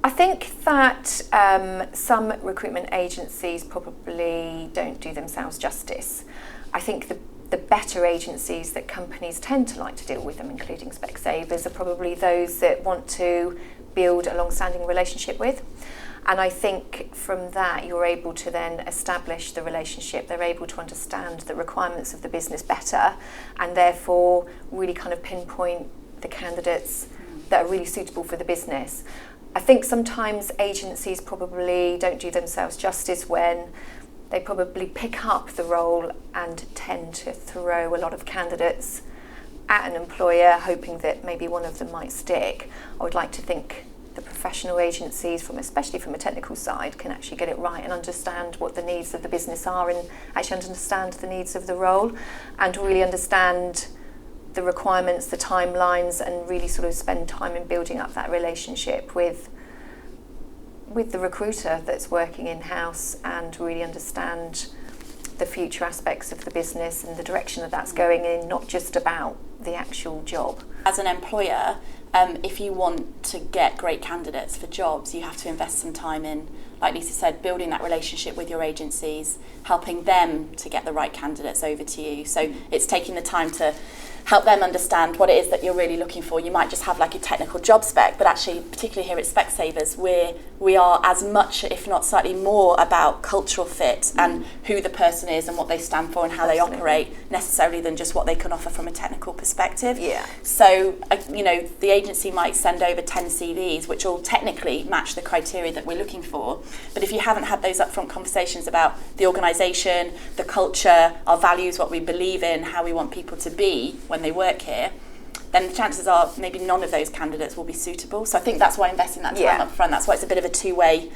I think that some recruitment agencies probably don't do themselves justice. I think the better agencies that companies tend to like to deal with them, including Specsavers, are probably those that want to build a long-standing relationship with. And I think from that you're able to then establish the relationship. They're able to understand the requirements of the business better and therefore really kind of pinpoint the candidates that are really suitable for the business. I think sometimes agencies probably don't do themselves justice when they probably pick up the role and tend to throw a lot of candidates at an employer hoping that maybe one of them might stick. I would like to think the professional agencies, especially from a technical side, can actually get it right and understand what the needs of the business are and actually understand the needs of the role and really understand the requirements, the timelines, and really sort of spend time in building up that relationship with the recruiter that's working in-house and really understand the future aspects of the business and the direction that that's going in, not just about the actual job. As an employer, if you want to get great candidates for jobs, you have to invest some time in, like Lisa said, building that relationship with your agencies, helping them to get the right candidates over to you. So it's taking the time to help them understand what it is that you're really looking for. You might just have like a technical job spec, but actually, particularly here at Specsavers, we are as much, if not slightly more, about cultural fit and who the person is and what they stand for and how Absolutely. they operate, necessarily than just what they can offer from a technical perspective. Yeah. So, the agency might send over 10 CVs, which all technically match the criteria that we're looking for. But if you haven't had those upfront conversations about the organisation, the culture, our values, what we believe in, how we want people to be when they work here, then the chances are maybe none of those candidates will be suitable. So I think that's why investing that time up front, that's why it's a bit of a two-way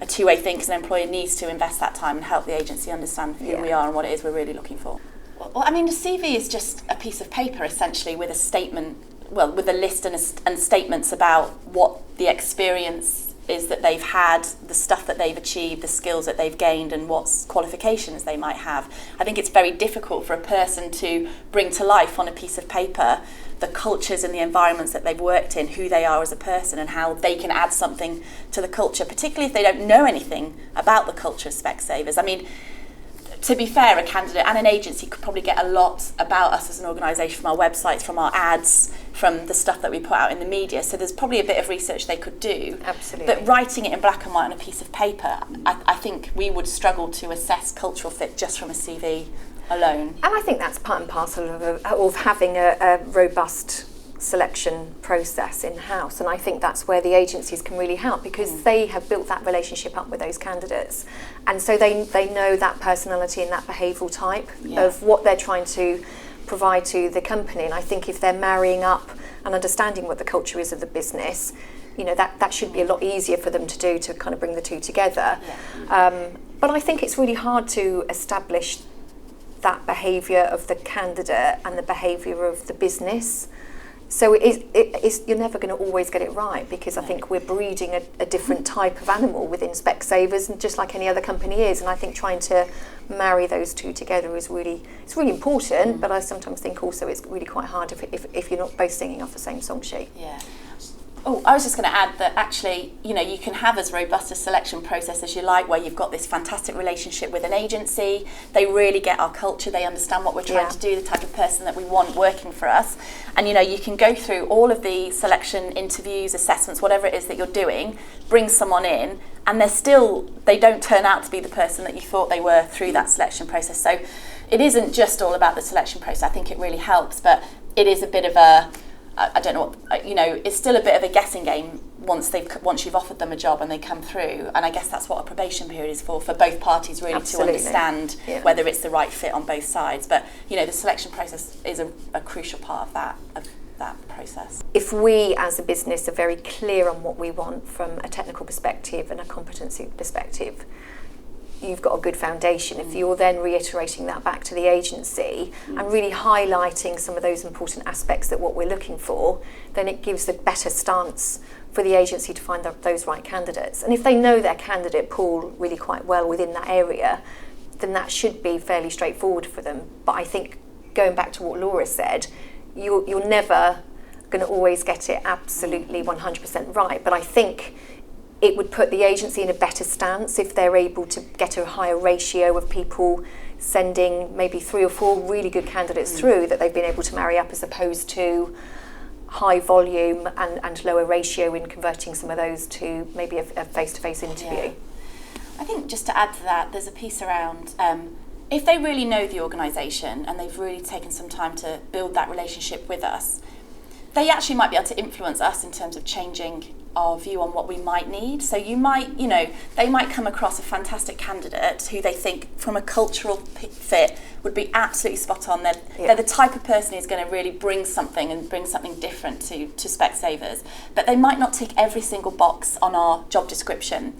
thing, because an employer needs to invest that time and help the agency understand who we are and what it is we're really looking for. Well, I mean, a CV is just a piece of paper, essentially, with a statement, with a list and statements about what the experience is that they've had, the stuff that they've achieved, the skills that they've gained, and what qualifications they might have. I think it's very difficult for a person to bring to life on a piece of paper the cultures and the environments that they've worked in, who they are as a person, and how they can add something to the culture, particularly if they don't know anything about the culture of Specsavers. I mean, to be fair, a candidate and an agency could probably get a lot about us as an organisation from our websites, from our ads, from the stuff that we put out in the media. So there's probably a bit of research they could do. Absolutely. But writing it in black and white on a piece of paper, I think we would struggle to assess cultural fit just from a CV alone. And I think that's part and parcel of having a robust selection process in-house, and I think that's where the agencies can really help, because they have built that relationship up with those candidates, and so they know that personality and that behavioural type of what they're trying to provide to the company. And I think if they're marrying up and understanding what the culture is of the business, that should be a lot easier for them to do, to kind of bring the two together. But I think it's really hard to establish that behaviour of the candidate and the behaviour of the business. So you're never going to always get it right, because I think we're breeding a different type of animal within Specsavers, and just like any other company is. And I think trying to marry those two together is really important. But I sometimes think also it's really quite hard if you're not both singing off the same song sheet. Yeah. Oh, I was just going to add that actually, you can have as robust a selection process as you like, where you've got this fantastic relationship with an agency. They really get our culture. They understand what we're trying to do, the type of person that we want working for us. And, you can go through all of the selection interviews, assessments, whatever it is that you're doing, bring someone in, and they don't turn out to be the person that you thought they were through that selection process. So it isn't just all about the selection process. I think it really helps, but it is a bit of I don't know, it's still a bit of a guessing game once you've offered them a job and they come through. And I guess that's what a probation period is for both parties, really. Absolutely. To understand whether it's the right fit on both sides. But, the selection process is a crucial part of that process. If we as a business are very clear on what we want from a technical perspective and a competency perspective, you've got a good foundation. If you're then reiterating that back to the agency and really highlighting some of those important aspects that what we're looking for, then it gives a better stance for the agency to find those right candidates. And if they know their candidate pool really quite well within that area, then that should be fairly straightforward for them. But I think, going back to what Laura said, you're never going to always get it absolutely 100% right. But I think it would put the agency in a better stance if they're able to get a higher ratio of people sending maybe 3 or 4 really good candidates through that they've been able to marry up, as opposed to high volume and lower ratio in converting some of those to maybe a face-to-face interview. Yeah. I think just to add to that, there's a piece around if they really know the organisation and they've really taken some time to build that relationship with us, they actually might be able to influence us in terms of changing our view on what we might need. So they might come across a fantastic candidate who they think from a cultural fit would be absolutely spot on. They're the type of person who's going to really bring something different to Specsavers, but they might not tick every single box on our job description.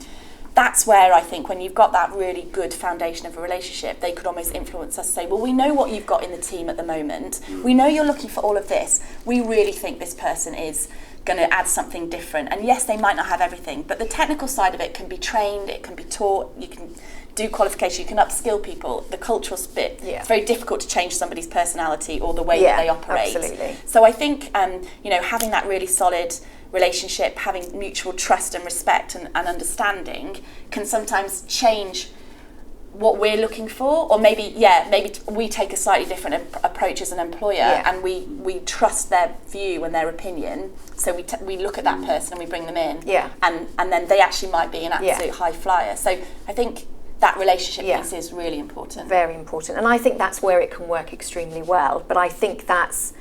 That's where I think when you've got that really good foundation of a relationship, they could almost influence us to say, well, we know what you've got in the team at the moment. We know you're looking for all of this. We really think this person is going to add something different. And yes, they might not have everything, but the technical side of it can be trained, it can be taught, you can do qualification, you can upskill people. The cultural bit, it's very difficult to change somebody's personality or the way that they operate. Absolutely. So I think, having that really solid relationship, having mutual trust and respect and understanding can sometimes change what we're looking for, or maybe we take a slightly different approach as an employer, and we trust their view and their opinion, so we look at that person and we bring them in, and then they actually might be an absolute high flyer. So I think that relationship piece is really important. Very important, and I think that's where it can work extremely well. But I think that's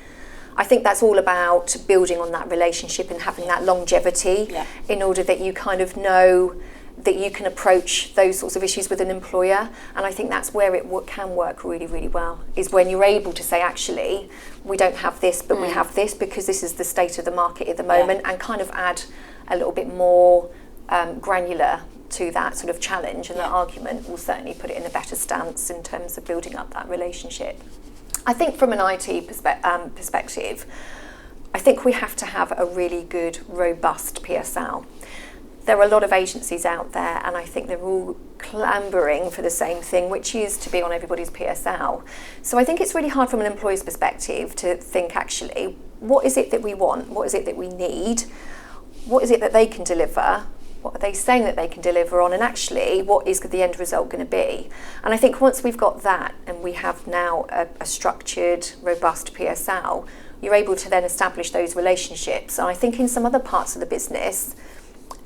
all about building on that relationship and having that longevity in order that you kind of know that you can approach those sorts of issues with an employer. And I think that's where it can work really, really well, is when you're able to say, actually, we don't have this, but we have this because this is the state of the market at the moment, and kind of add a little bit more granular to that sort of challenge, and that argument will certainly put it in a better stance in terms of building up that relationship. I think from an IT perspective, I think we have to have a really good, robust PSL. There are a lot of agencies out there, and I think they're all clambering for the same thing, which is to be on everybody's PSL. So I think it's really hard from an employer's perspective to think, actually, what is it that we want? What is it that we need? What is it that they can deliver? What are they saying that they can deliver on? And actually, what is the end result going to be? And I think once we've got that, and we have now a structured, robust PSL, you're able to then establish those relationships. And I think in some other parts of the business,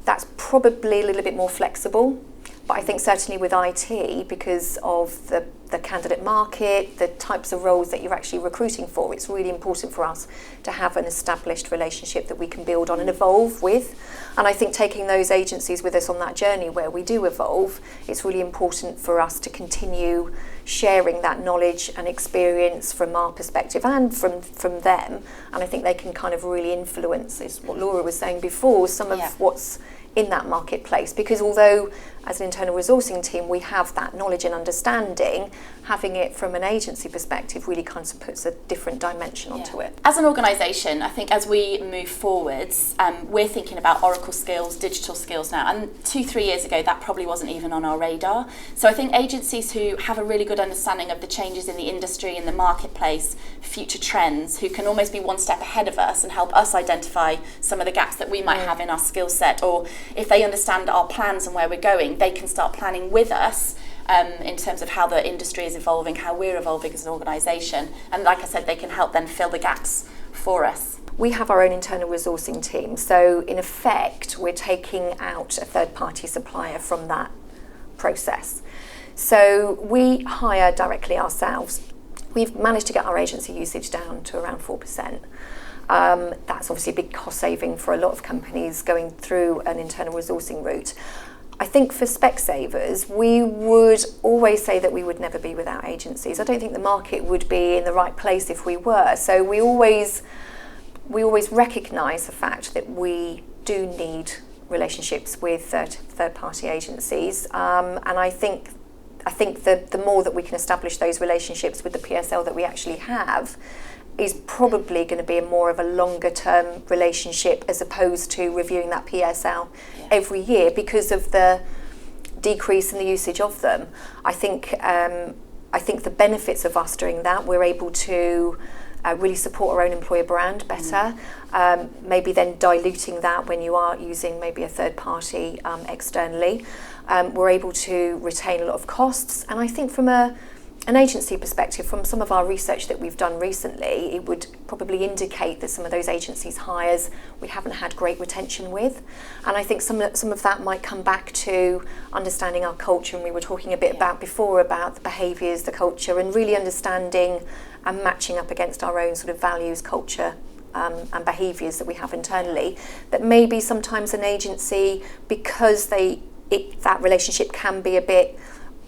that's probably a little bit more flexible. But I think certainly with IT, because of the candidate market, the types of roles that you're actually recruiting for, it's really important for us to have an established relationship that we can build on and evolve with. And I think taking those agencies with us on that journey where we do evolve, it's really important for us to continue sharing that knowledge and experience from our perspective and from them. And I think they can kind of really influence, is what Laura was saying before, some of what's in that marketplace, because although as an internal resourcing team we have that knowledge and understanding, having it from an agency perspective really kind of puts a different dimension onto it. As an organisation, I think as we move forwards, we're thinking about Oracle skills, digital skills now, and 2-3 years ago that probably wasn't even on our radar. So I think agencies who have a really good understanding of the changes in the industry, in the marketplace, future trends, who can almost be one step ahead of us and help us identify some of the gaps that we might have in our skill set, or if they understand our plans and where we're going, they can start planning with us in terms of how the industry is evolving, how we're evolving as an organisation. And like I said, they can help then fill the gaps for us. We have our own internal resourcing team. So in effect, we're taking out a third-party supplier from that process. So we hire directly ourselves. We've managed to get our agency usage down to around 4%. That's obviously a big cost saving for a lot of companies going through an internal resourcing route. I think for Specsavers, we would always say that we would never be without agencies. I don't think the market would be in the right place if we were. So we always recognise the fact that we do need relationships with third-party agencies, and I think the more that we can establish those relationships with the PSL that we actually have is probably going to be more of a longer term relationship as opposed to reviewing that PSL every year because of the decrease in the usage of them. I think the benefits of us doing that, we're able to really support our own employer brand better, maybe then diluting that when you are using maybe a third party externally. We're able to retain a lot of costs, and I think from an agency perspective, from some of our research that we've done recently, it would probably indicate that some of those agencies' hires we haven't had great retention with. And I think some of that might come back to understanding our culture, and we were talking a bit about before about the behaviours, the culture, and really understanding and matching up against our own sort of values, culture, and behaviours that we have internally. That maybe sometimes an agency, because that relationship can be a bit,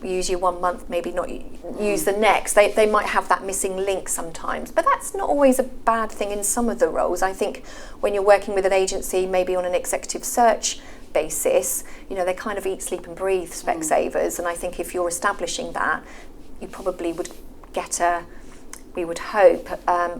use you 1 month, maybe not use the next. They might have that missing link sometimes, but that's not always a bad thing in some of the roles. I think when you're working with an agency, maybe on an executive search basis, they kind of eat, sleep and breathe Specsavers, and I think if you're establishing that, you probably would get we would hope,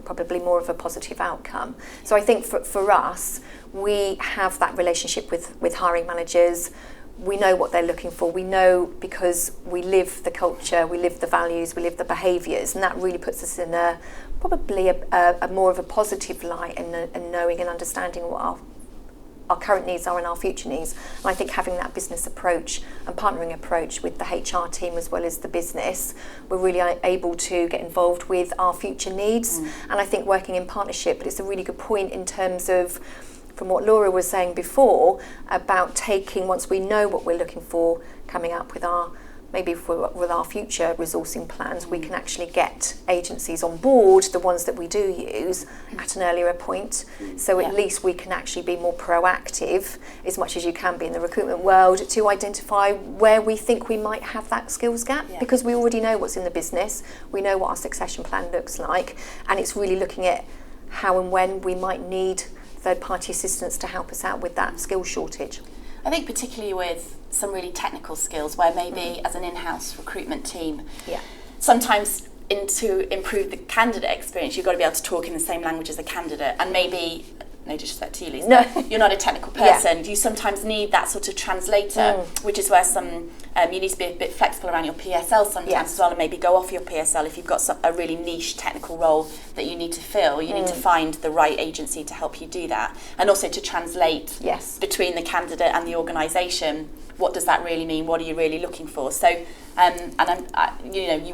probably more of a positive outcome. So I think for us, we have that relationship with hiring managers. We know what they're looking for. We know because we live the culture, we live the values, we live the behaviours, and that really puts us in probably a more of a positive light in knowing and understanding what our current needs are and our future needs. And I think having that business approach and partnering approach with the HR team as well as the business, we're really able to get involved with our future needs. And I think working in partnership, but it's a really good point in terms of, from what Laura was saying before, about taking, once we know what we're looking for, coming up with our future resourcing plans, we can actually get agencies on board, the ones that we do use, at an earlier point. So at least we can actually be more proactive, as much as you can be in the recruitment world, to identify where we think we might have that skills gap, because we already know what's in the business, we know what our succession plan looks like, and it's really looking at how and when we might need third-party assistance to help us out with that skill shortage. I think particularly with some really technical skills, where maybe as an in-house recruitment team, sometimes to improve the candidate experience, you've got to be able to talk in the same language as the candidate, and maybe, no disrespect to you, Lisa, you're not a technical person. You sometimes need that sort of translator, which is where you need to be a bit flexible around your PSL sometimes as well, and maybe go off your PSL if you've got a really niche technical role that you need to fill. You need to find the right agency to help you do that, and also to translate between the candidate and the organisation. What does that really mean? What are you really looking for? So, you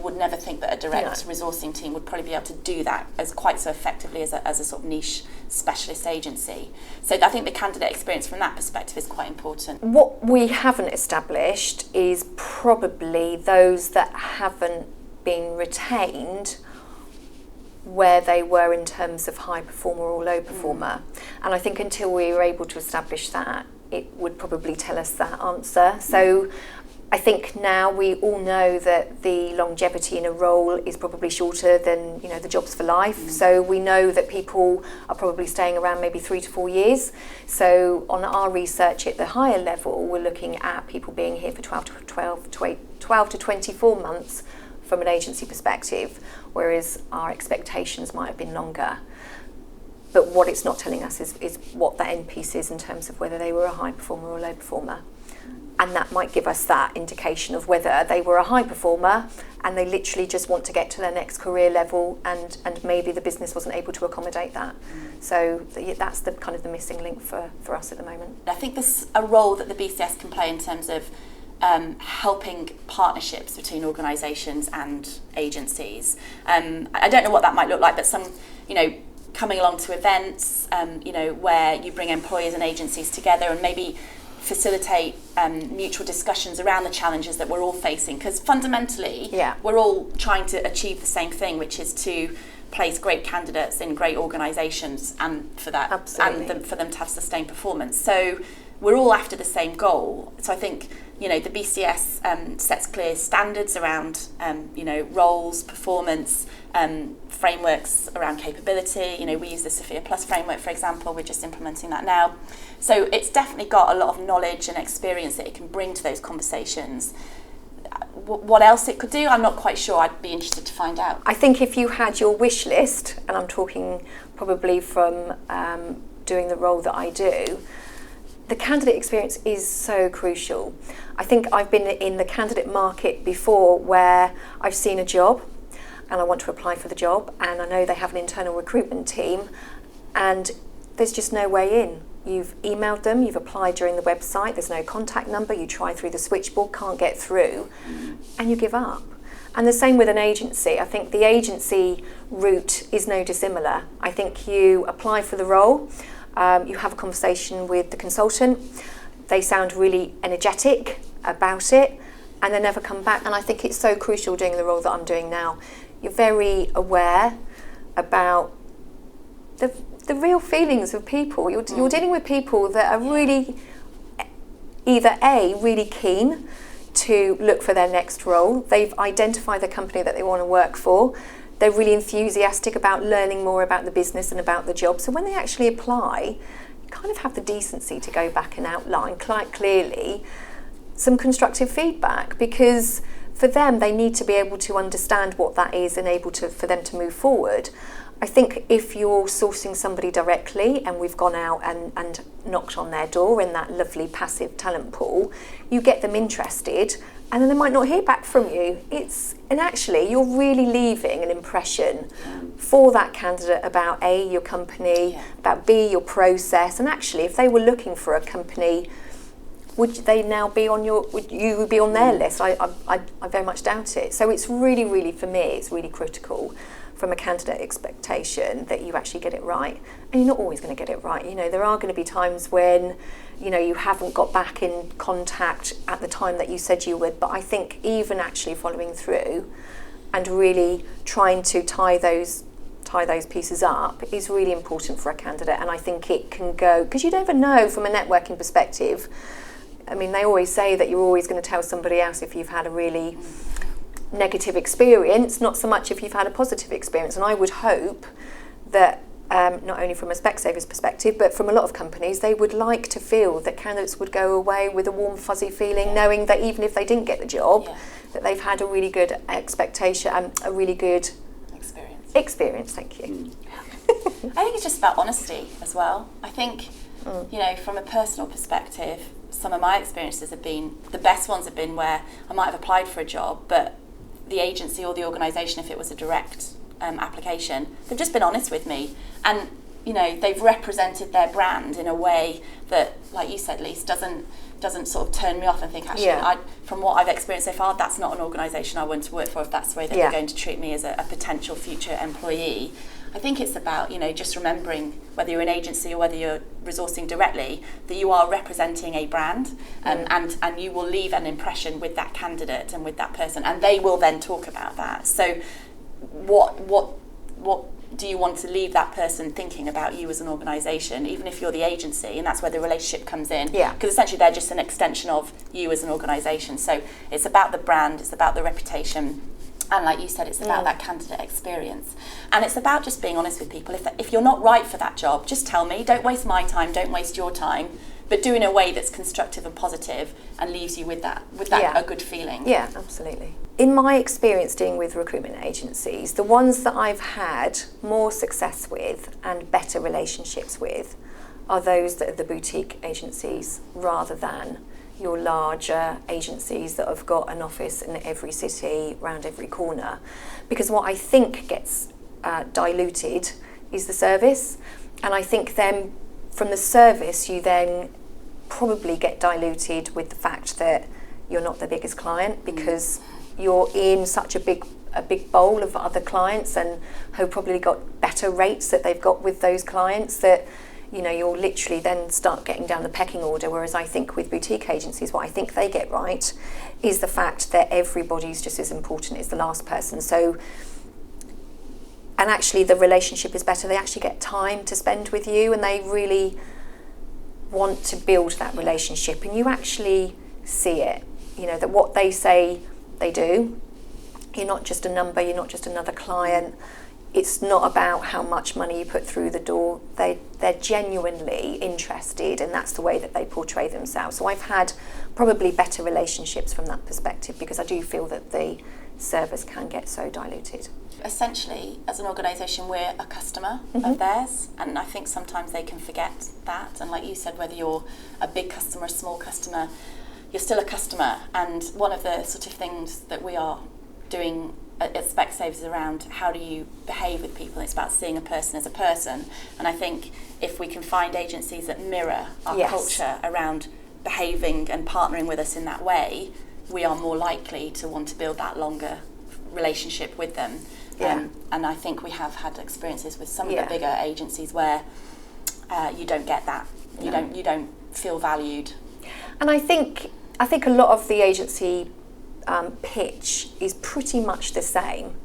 would never think that a direct resourcing team would probably be able to do that as quite so effectively as a sort of niche specialist agency. So I think the candidate experience from that perspective is quite important. What we haven't established is probably those that haven't been retained where they were in terms of high performer or low performer. And I think until we were able to establish that, it would probably tell us that answer. So I think now we all know that the longevity in a role is probably shorter than the jobs for life. So we know that people are probably staying around maybe 3 to 4 years. So on our research at the higher level, we're looking at people being here for 12 to 24 months from an agency perspective, whereas our expectations might have been longer. But what it's not telling us is what that end piece is in terms of whether they were a high performer or a low performer. And that might give us that indication of whether they were a high performer and they literally just want to get to their next career level, and maybe the business wasn't able to accommodate that. So that's the kind of the missing link for us at the moment. I think there's a role that the BCS can play in terms of helping partnerships between organisations and agencies. I don't know what that might look like, but some, coming along to events, where you bring employers and agencies together and maybe facilitate mutual discussions around the challenges that we're all facing, because fundamentally we're all trying to achieve the same thing, which is to place great candidates in great organisations, and for that for them to have sustained performance. So we're all after the same goal. So I think the BCS sets clear standards around roles, performance, frameworks around capability. We use the Sophia Plus framework, for example. We're just implementing that now. So it's definitely got a lot of knowledge and experience that it can bring to those conversations. What else it could do, I'm not quite sure. I'd be interested to find out. I think if you had your wish list, and I'm talking probably from doing the role that I do, the candidate experience is so crucial. I think I've been in the candidate market before where I've seen a job and I want to apply for the job, and I know they have an internal recruitment team, and there's just no way in. You've emailed them, you've applied during the website, there's no contact number, you try through the switchboard, can't get through, and you give up. And the same with an agency. I think the agency route is no dissimilar. I think you apply for the role, you have a conversation with the consultant, they sound really energetic about it, and they never come back. And I think it's so crucial doing the role that I'm doing now. You're very aware about the real feelings of people. You're dealing with people that are really, either A, really keen to look for their next role. They've identified the company that they want to work for. They're really enthusiastic about learning more about the business and about the job. So when they actually apply, you kind of have the decency to go back and outline quite clearly some constructive feedback, because for them, they need to be able to understand what that is and able to, for them to move forward. I think if you're sourcing somebody directly and we've gone out and knocked on their door in that lovely passive talent pool, you get them interested and then they might not hear back from you. And actually you're really leaving an impression for that candidate about A, your company, about B, your process, and actually if they were looking for a company, would they now be on would you be on their list? I very much doubt it. So it's really, really, for me, it's really critical from a candidate expectation that you actually get it right. And you're not always going to get it right. You know, there are going to be times when, you know, you haven't got back in contact at the time that you said you would. But I think even actually following through and really trying to tie those pieces up is really important for a candidate. And I think it can go, because you never know from a networking perspective. I mean, they always say that you're always going to tell somebody else if you've had a really negative experience, not so much if you've had a positive experience. And I would hope that not only from a Specsavers perspective, but from a lot of companies, they would like to feel that candidates would go away with a warm, fuzzy feeling, knowing that even if they didn't get the job, that they've had a really good expectation and a really good experience. Thank you. I think it's just about honesty as well. I think, you know, from a personal perspective, some of my experiences have been, the best ones have been where I might have applied for a job, but the agency or the organisation, if it was a direct application, they've just been honest with me, and you know, they've represented their brand in a way that, like you said, Lise, doesn't sort of turn me off and think, actually, from what I've experienced so far, that's not an organisation I want to work for if that's the way that they're going to treat me as a potential future employee. I think it's about, you know, just remembering, whether you're an agency or whether you're resourcing directly, that you are representing a brand, and you will leave an impression with that candidate and with that person, and they will then talk about that. So what do you want to leave that person thinking about you as an organisation, even if you're the agency? And that's where the relationship comes in, because essentially they're just an extension of you as an organisation. So it's about the brand, it's about the reputation, and like you said, it's about that candidate experience. And it's about just being honest with people. If you're not right for that job, just tell me. Don't waste my time, don't waste your time, but do in a way that's constructive and positive and leaves you with that a good feeling. Yeah, absolutely. In my experience dealing with recruitment agencies, the ones that I've had more success with and better relationships with are those that are the boutique agencies rather than your larger agencies that have got an office in every city, around every corner. Because what I think gets diluted is the service. And I think then from the service, you then probably get diluted with the fact that you're not the biggest client, because you're in such a big bowl of other clients and who probably got better rates that they've got with those clients, that you know, you'll literally then start getting down the pecking order. Whereas I think with boutique agencies, what I think they get right is the fact that everybody's just as important as the last person. So, and actually the relationship is better. They actually get time to spend with you, and they really want to build that relationship, and you actually see it, you know, that what they say they do. You're not just a number, you're not just another client. It's not about how much money you put through the door. They're genuinely interested, and that's the way that they portray themselves. So I've had probably better relationships from that perspective, because I do feel that the service can get so diluted. Essentially, as an organisation, we're a customer of theirs, and I think sometimes they can forget that. And like you said, whether you're a big customer, a small customer, you're still a customer. And one of the sort of things that we are doing at Specsavers is around how do you behave with people. It's about seeing a person as a person. And I think if we can find agencies that mirror our culture around behaving and partnering with us in that way, we are more likely to want to build that longer relationship with them. And I think we have had experiences with some of the bigger agencies where you don't get that. You don't feel valued. And I think a lot of the agency pitch is pretty much the same.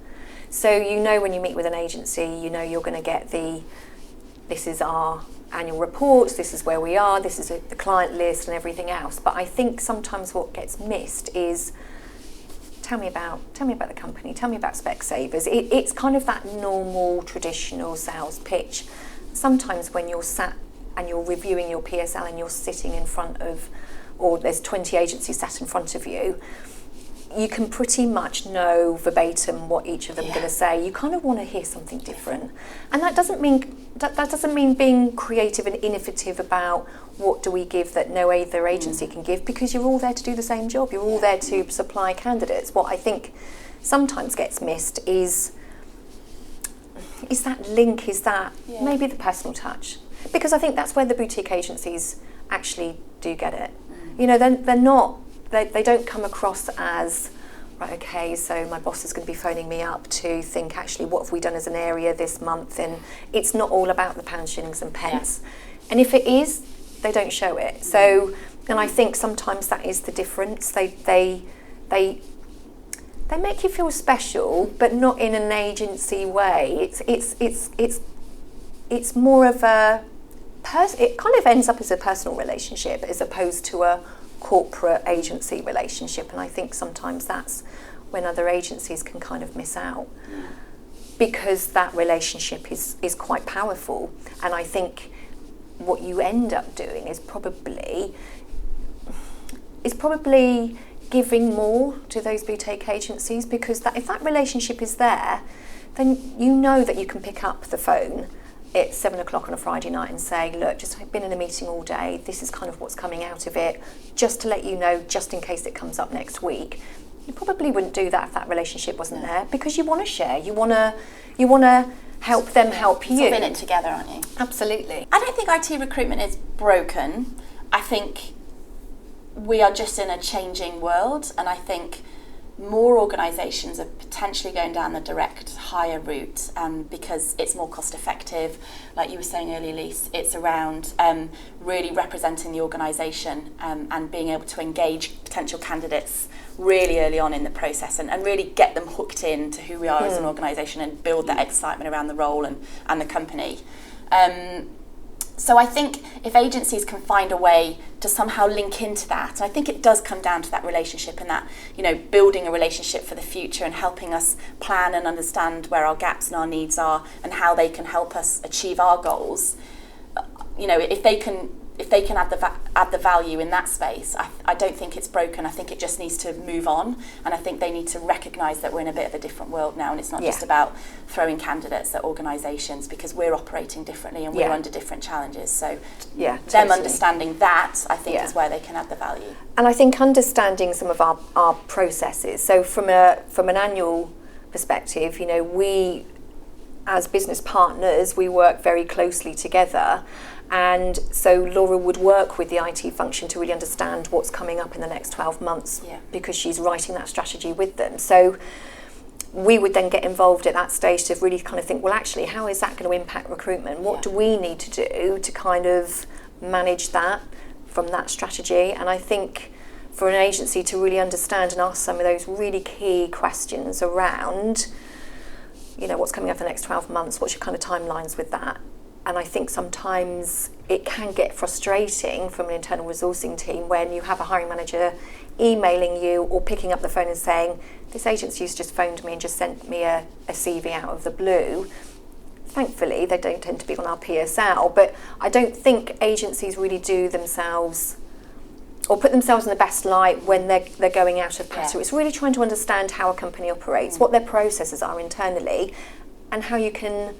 So when you meet with an agency, you're going to get this is our annual reports, this is where we are, this is the client list and everything else. But I think sometimes what gets missed is tell me about the company, tell me about Specsavers. It's kind of that normal traditional sales pitch. Sometimes when you're sat and you're reviewing your PSL and you're sitting in front of, or there's 20 agencies sat in front of you, you can pretty much know verbatim what each of them are going to say. You kind of want to hear something different, and that doesn't mean being creative and innovative about what do we give that no other agency can give, because you're all there to do the same job. You're all there to supply candidates. What I think sometimes gets missed is that link, maybe the personal touch, because I think that's where the boutique agencies actually do get it. They're not. They don't come across as, right, okay, so my boss is going to be phoning me up to think, actually, what have we done as an area this month? And it's not all about the pounds, shillings and pence. And if it is, they don't show it. So, and I think sometimes that is the difference. They make you feel special, but not in an agency way. It's more of it kind of ends up as a personal relationship as opposed to a corporate agency relationship, and I think sometimes that's when other agencies can kind of miss out, because that relationship is quite powerful. And I think what you end up doing is probably giving more to those boutique agencies, because if that relationship is there, then you know that you can pick up the phone at 7 o'clock on a Friday night and say, look, I've been in a meeting all day, this is kind of what's coming out of it, just to let you know, just in case it comes up next week. You probably wouldn't do that if that relationship wasn't there, because you want to share, you want to help them help you. Sort of in it together, aren't you? Absolutely. I don't think IT recruitment is broken. I think we are just in a changing world, and I think more organisations are potentially going down the direct hire route because it's more cost effective. Like you were saying earlier, Lise, it's around really representing the organisation and being able to engage potential candidates really early on in the process and really get them hooked in to who we are as an organisation and build that excitement around the role and the company. So I think if agencies can find a way to somehow link into that, and I think it does come down to that relationship and that, building a relationship for the future and helping us plan and understand where our gaps and our needs are and how they can help us achieve our goals. If they can add the value in that space, I don't think it's broken. I think it just needs to move on, and I think they need to recognise that we're in a bit of a different world now, and it's not just about throwing candidates at organisations, because we're operating differently and we're under different challenges. So them understanding that, I think, is where they can add the value. And I think understanding some of our processes. So from an annual perspective, we as business partners, we work very closely together. And so Laura would work with the IT function to really understand what's coming up in the next 12 months because she's writing that strategy with them. So we would then get involved at that stage to really kind of think, well, actually, how is that going to impact recruitment? What do we need to do to kind of manage that from that strategy? And I think for an agency to really understand and ask some of those really key questions around, what's coming up in the next 12 months, what's your kind of timelines with that? And I think sometimes it can get frustrating from an internal resourcing team when you have a hiring manager emailing you or picking up the phone and saying, this agency's just phoned me and just sent me a CV out of the blue. Thankfully, they don't tend to be on our PSL, but I don't think agencies really do themselves or put themselves in the best light when they're going out of patter. It's really trying to understand how a company operates, what their processes are internally, and how you can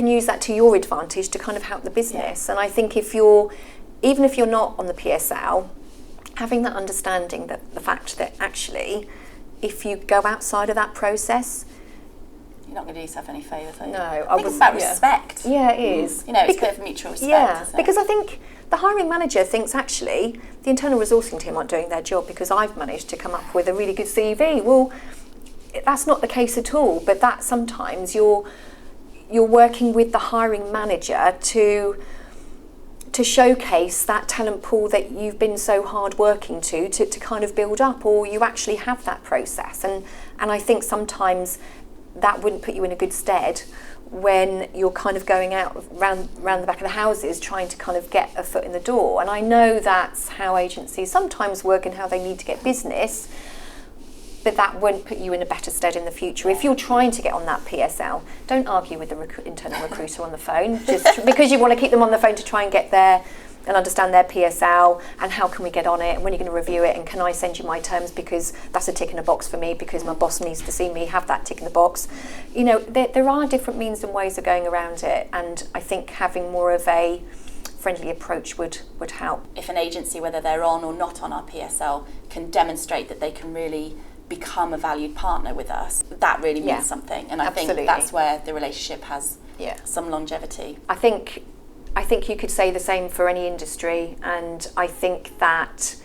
use that to your advantage to kind of help the business. And I think even if you're not on the PSL, having that understanding that the fact that actually if you go outside of that process, you're not going to do yourself any favours, are you? No, I think it's about respect. Yeah, it is. You know, it's a bit of mutual respect, isn't it? Because I think the hiring manager thinks actually the internal resourcing team aren't doing their job because I've managed to come up with a really good CV. Well, that's not the case at all, but that sometimes you're working with the hiring manager to showcase that talent pool that you've been so hard working to kind of build up, or you actually have that process. And I think sometimes that wouldn't put you in a good stead when you're kind of going out round the back of the houses trying to kind of get a foot in the door. And I know that's how agencies sometimes work and how they need to get business, but that won't put you in a better stead in the future. If you're trying to get on that PSL, don't argue with the internal recruiter on the phone, just because you want to keep them on the phone to try and get there and understand their PSL and how can we get on it and when you're going to review it and can I send you my terms because that's a tick in a box for me because my boss needs to see me have that tick in the box. You know, there are different means and ways of going around it, and I think having more of a friendly approach would help. If an agency, whether they're on or not on our PSL, can demonstrate that they can really become a valued partner with us, that really means something. And I think that's where the relationship has some longevity. I think you could say the same for any industry, and I think that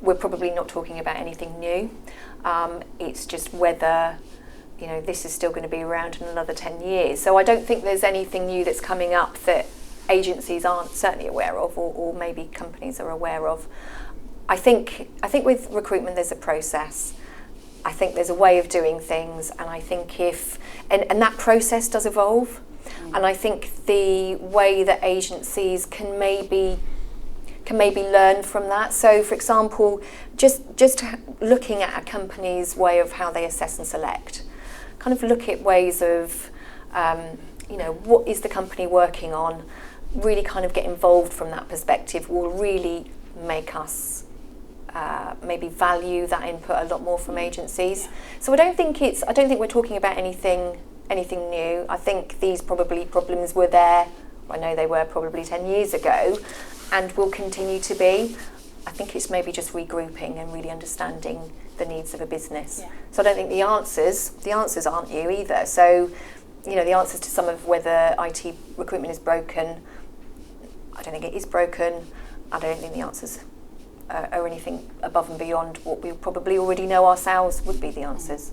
we're probably not talking about anything new. It's just whether, you know, this is still going to be around in another 10 years. So I don't think there's anything new that's coming up that agencies aren't certainly aware of, or maybe companies are aware of. I think with recruitment there's a process. I think there's a way of doing things, and I think and that process does evolve. And I think the way that agencies can maybe learn from that. So, for example, just looking at a company's way of how they assess and select, kind of look at ways of, you know, what is the company working on, really kind of get involved from that perspective will really make us maybe value that input a lot more from agencies. So I don't think we're talking about anything new. I think these problems were there. I know they were probably 10 years ago and will continue to be. I think it's maybe just regrouping and really understanding the needs of a business. Yeah. So I don't think the answers aren't new either. So, you know, the answers to some of whether IT recruitment is broken, I don't think it is broken. I don't think the answers are anything above and beyond what we probably already know ourselves would be the answers.